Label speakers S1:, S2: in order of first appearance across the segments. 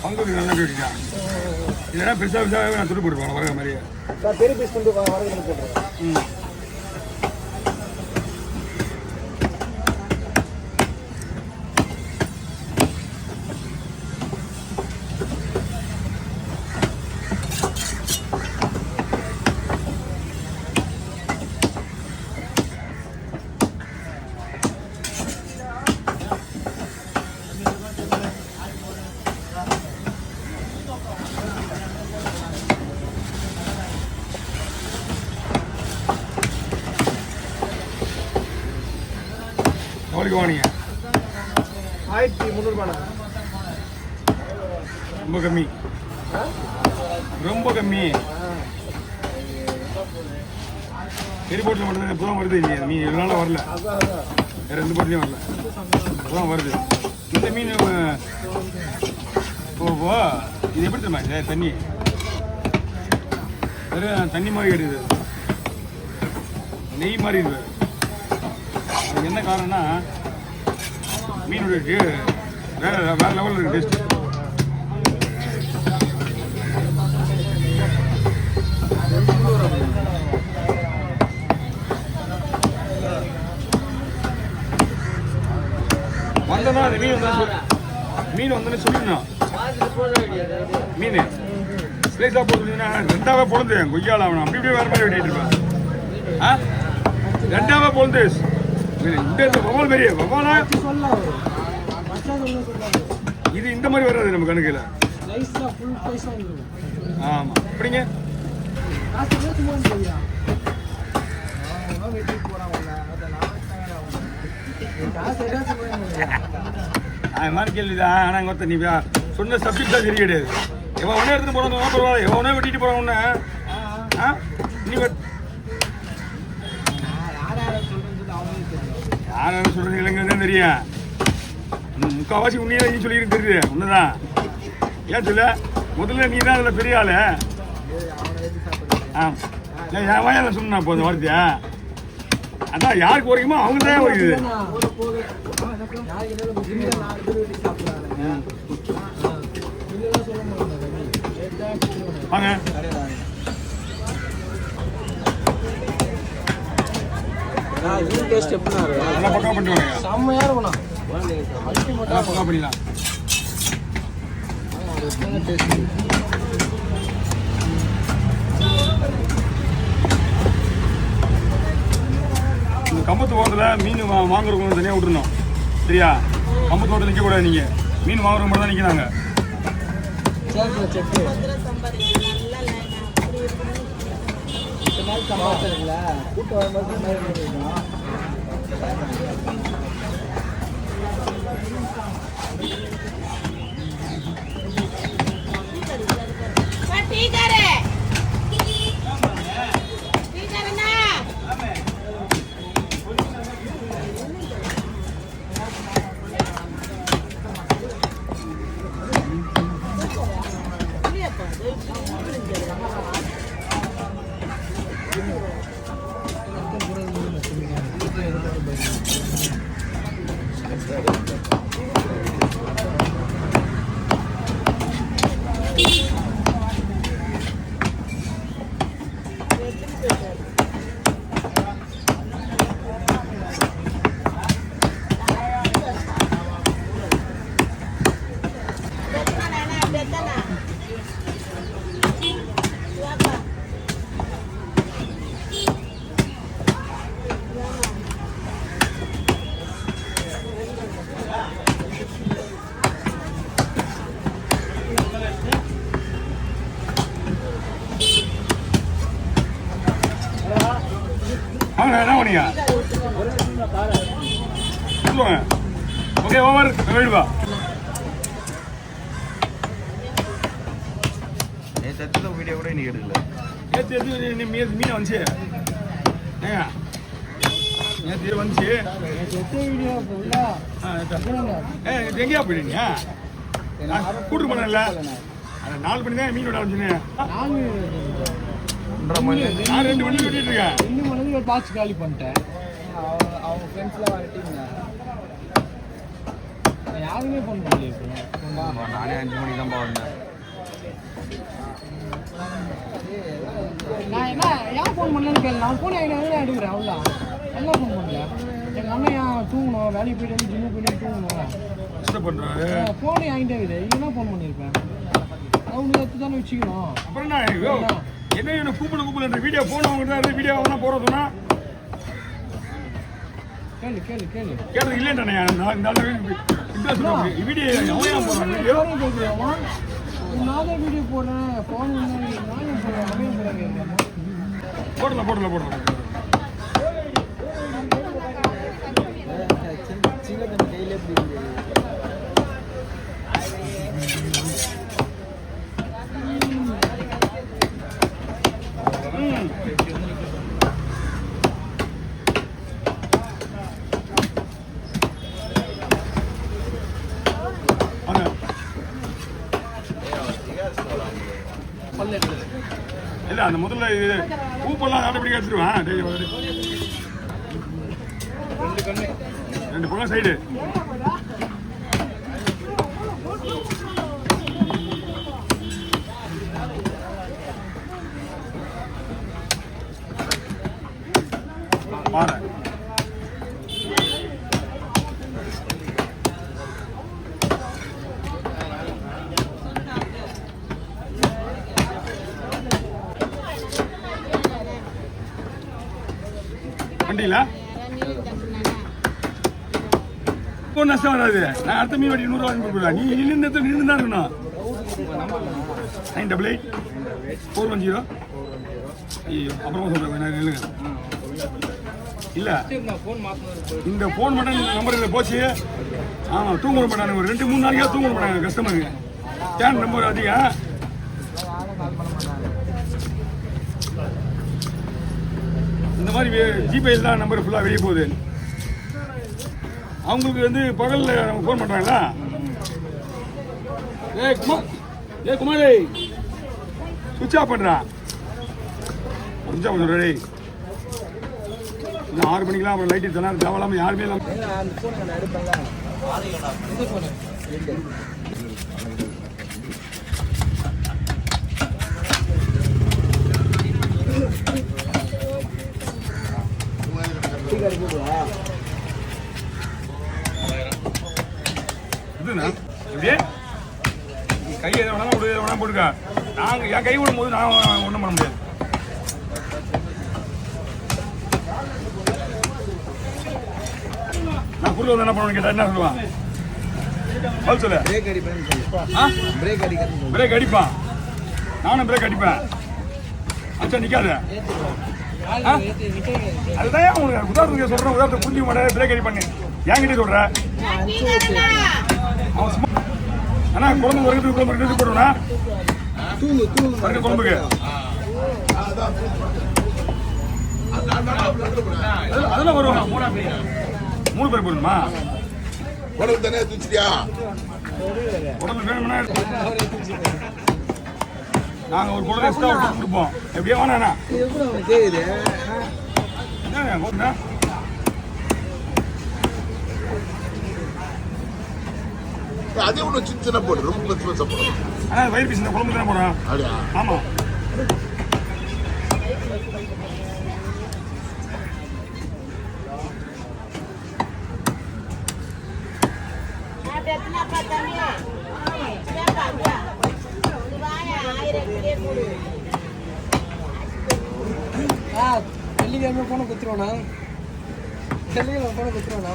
S1: பங்குக்கு நல்லா கேட்டுட்டான். இல்லைன்னா பெருசாக நான் துட்டு போட்டுருவேன் வரக மாதிரியே.
S2: பெரிய பீஸ் கொண்டு வரகு போட்டுருவேன்.
S1: அவளுக்கு வாணிங்க
S2: 1300
S1: ரொம்ப கம்மி, ரொம்ப கம்மி. எரிபோட்டில் மட்டும்தான் இப்போதான் வருது. இல்லையா மீன் இதனால வரல, வேறு எந்த போட்டிலையும் வரல, இப்போதான் வருது இந்த மீன். ஓஹோ, இது எப்படி தெரியுமா? தண்ணி வெறும் தண்ணி மாதிரி கிடையாது, நெய் மாதிரி இருக்குது. அதுக்கு என்ன காரணம்னா மீனுடைய வேற லெவலில் இருக்குது டேஸ்ட். வந்தோன்னா அது மீன் வந்தோன்னு சொல்லிடணும். மீன் ஸ்லைஸாக போட்டுருந்தீங்கன்னா ரெண்டாவே பொழுது கொய்யால் ஆகணும். அப்படி இப்படியே வேறு மாதிரி வெட்டிட்டு இருப்பேன். ரெண்டாவே பொழுது இந்த வவால் பெரிய வவாலா இது இந்த மாதிரி வராது நம்ம கணக்கில். ஆமாம் அப்படிங்க. அது மாதிரி கேள்விதான். ஆனால் இங்கே ஒருத்தர் நீ சொன்ன சப்ஜெக்ட் தான் சரி கிடையாது. எவன் ஒன்றே எடுத்துட்டு போகிறாங்க பரவாயில்ல, எவனே வெட்டிட்டு போகிறான் ஒன்று. நீ யாரும் சொல்றது இல்லைங்கிறது தான் தெரியும். முக்கால்வாசி உண்மையாக நீ சொல்லியிருக்கு தெரியுது. ஒன்றுதான் ஏன் சொல்ல, முதல்ல நீ தான் அதில் பெரிய ஆள். என் வாயால் சொன்னா இப்போ அந்த வார்த்தையா, அதான் யாருக்கு குறைக்குமோ அவங்க தான் குறைக்குது. வாங்க நல்லா பக்கா பண்ணிட்டு செம்மையா இருக்கணும். பக்கா பண்ணிடலாம். இந்த கம்பத்து ஓட்டத்தில் மீன் வாங்குறவங்க தனியாக விட்டுருணும் சரியா? கம்பத்து ஓட்டத்தில் நிற்கக்கூடாது. நீங்கள் மீன் வாங்குறவங்க மட்டும் தான் நிற்கிறாங்க. வாங்க என்ன பண்ணீங்க சொல்லுவாங்க. ஓகே ஓவர் வீடுவா.
S3: நேற்று வீடியோ கூட இன்னைக்கு எடுக்கல.
S1: நேற்று மீன் வந்துச்சு ஏங்க நேற்று வந்துச்சு. எங்கேயா போயிட்டீங்க? கூட்டு போனேன்ல 4 மணி தான் மீன் விட வந்துச்சுன்னு. நான் 2 மணி விட்டுட்டு இருக்கேன்.
S2: 2 மணிக்கு பாக்ஸ் காலி பண்ணிட்டேன். அவங்க ஃப்ரெண்ட்ஸ்லாம் வரட்டிங்க. யாருமே ஃபோன் பண்ணல.
S3: நானே 5 மணிக்கு தான் வந்தேன்.
S2: நான் என்ன ஏன் ஃபோன் பண்ணலன்னு கேள்வி. நான் ஃபோன் எடுக்கிறேன் அவ்வளோ என்ன ஃபோன் பண்ணல. எங்கள் அண்ணன் ஏன் தூங்கணும், வேலைக்கு போயிட்டு வந்து ஜிம்மு போயிட்டு தூங்கணும் ஃபோனு வாங்கிட்டே இருக்குது. இல்லைன்னா ஃபோன் பண்ணியிருப்பேன். அவங்க எடுத்து தானே வச்சுக்கணும்.
S1: அப்புறம் என்ன கூப்பிடு வீடியோ போன அவங்க வீடியோ தான் போறதுன்னா
S2: கேளு
S1: கேட்டது இல்லைன்றானே.
S2: நான் தான் வீடியோ போடுறேன். ஃபோன்
S1: போடலாம்
S2: சின்ன தண்ணி கையிலே பிடிக்குது. இல்ல
S1: அந்த முதல்ல பூப்பெல்லாம் ஆட்டோமேட்டிக் எடுத்துருவேன். 2 பக்கம் சைடு பாரு. வண்டிங்களா இப்போ நஷ்டம் வராது. நான் அடுத்த மீன் வட்டி 100 ரூபா வாங்கி கொடுக்குறேன். நீ நின்று தான் இருக்கணும். 988 410 அப்புறமா சொல்றேன். இல்லைங்க இல்ல இந்த போன் மட்டும் நம்பர் இல்லை போச்சு. ஆமா தூங்க மாட்டாங்க. ஒரு 2-3 நாளைக்கா தூங்க மாட்டாங்க கஸ்டமருக்கு. ஸ்கேன் நம்பர் அதிகம். இந்த மாதிரி ஜிபேயில் தான் நம்பர் ஃபுல்லாக வெளியே போகுது. அவங்களுக்கு வந்து பகலில் நம்ம ஃபோன் பண்ணுறாங்களா? குமாரே சுவிட்ச் ஆஃப் பண்ணுறான். சுவிட்ச் ஆஃப் பண்ணுறே. இன்னும் 6 மணிக்கெலாம் அப்புறம் லைட்டு தரலாம் தேவையில்லாமல் யாருமே இல்லாமல் இதுண்ணா இப்படியே கை எதை வேணாலும் போட்டுக்க. நாங்கள் என் கை விடும்போது நான் ஒன்றும் பண்ண முடியாது. நான் குள்ள வந்து என்ன பண்ணுவேன்னு கேட்டா என்ன சொல்லுவான்? பதில் சொல்லு. பிரேக் அடிப்பான். நானும் பிரேக் அடிப்பேன். அச்சா நிக்காத. அதுதான் உனக்கு உதாரணத்துக்கு சொல்றேன். உதாரணத்தை புரிஞ்சுக்க மாட்டேன். பிரேக் அடிப்பாங்க என்கிட்ட சொல்ற. ஆனா குழம்பு குழம்பு போடுவேனா? குழம்புக்கு அதெல்லாம் வரும். 3 பேர் போடணுமா? உடம்பு தானே தூச்சிட்டியா? உடம்பு வேணும்னா நாங்கள் ஒரு குழந்தை எக்ஸ்ட்ரா கொடுப்போம். எப்படியே வேணாண்ணா
S4: அதே ஒன்று சின்ன சின்ன போடு. ரொம்ப போடும்.
S1: ஆனால் வயிறு பீஸ் இந்த குழம்பு தானே போடுறோம். ஆமாம்
S2: வெள்ளிக்கிழமை போன குத்துருவோண்ணா. வெள்ளிக்கிழமை போன குத்துருவோண்ணா.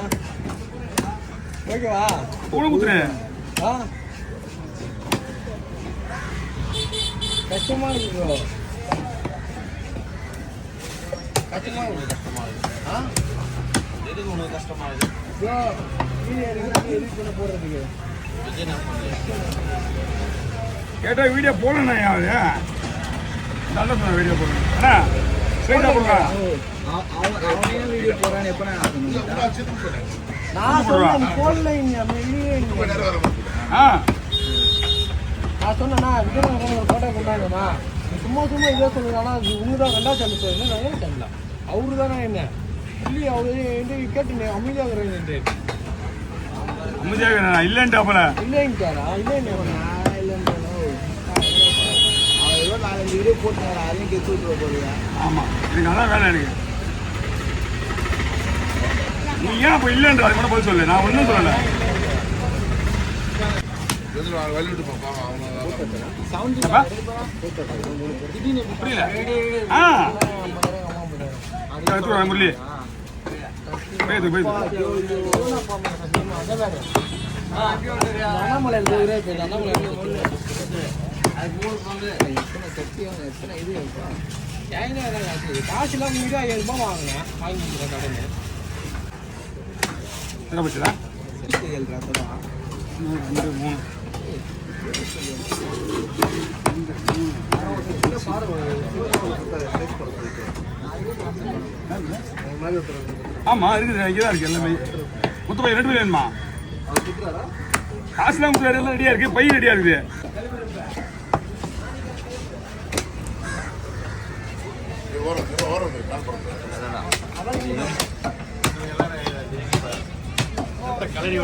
S2: ஓகேவா?
S1: கூட குத்துறேன்.
S2: கஷ்டமா இருக்கு. கஷ்டமா இருக்கு. ஆ
S3: எதுக்கு உனக்கு கஷ்டமாகுது?
S2: ப்ரோ வீடியோ எடிட் பண்ண போடுறதுக்கு
S1: கேட்டா வீடியோ போடணும் யாரு நல்லா சொன்ன வீடியோ போடணும் அண்ணா ஸ்ட்ரைட்டா போடுங்க
S3: அவனே வீடியோ போறான்னு எப்ப நான் சொன்னேன்?
S2: நான் சொன்னேன் போடல வீடியோ
S1: ஆ
S2: நான் சொன்னேன்னா விஜயநகரம் ஒரு ஃபோட்டோ கொண்டாடுமா சும்மா இதே சொல்லுங்க. ஆனால் அது உங்க தான் ரெண்டாவது சேனல் சொல்லுங்க. நான் ஏன் சேனல அவரு தானே என்ன இல்லையே அவரு கேட்டு அமைதியாக இருக்கிறேன்
S1: அமைதியாக இல்லைன்ட்டு அப்பல
S2: இல்லைன்ட்டாரா இல்லைன்னு
S3: அவன் ஏதோ 4-5 வீடியோ போட்டுனாரு, அதையும் கெத்து விட்டுருவ போறியா?
S1: ஆமா எனக்கு அதான் வேலை எனக்கு. நீ ஏன் அப்ப இல்லைன்ற அது கூட பதில் சொல்லு. நான் ஒன்றும் சொல்லலை. புரியல. முரளி போயிது
S2: அண்ணாமலையில் போகிறே போயிது. அண்ணாமலை காசு இல்லாம 5000 ரூபாய் வாங்கினேன். வாங்கிக்கிறேன் கடையில்
S1: என்ன போச்சுடா 2 3 ஆமா இருக்குது இங்கே தான் இருக்கு எல்லாமே. மொத்த பை 2 வேணுமா? காசுலாம் கொடுக்குறாரு எல்லாம் ரெடியா இருக்கு. பை ரெடியா இருக்குது. கலரி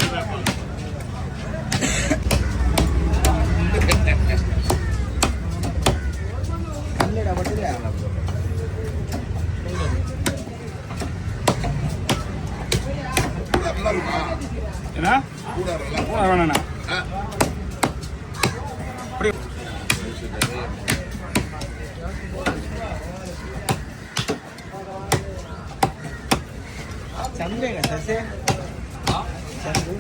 S1: என்ன வேணாண்ணா
S2: சந்தை சசே சந்து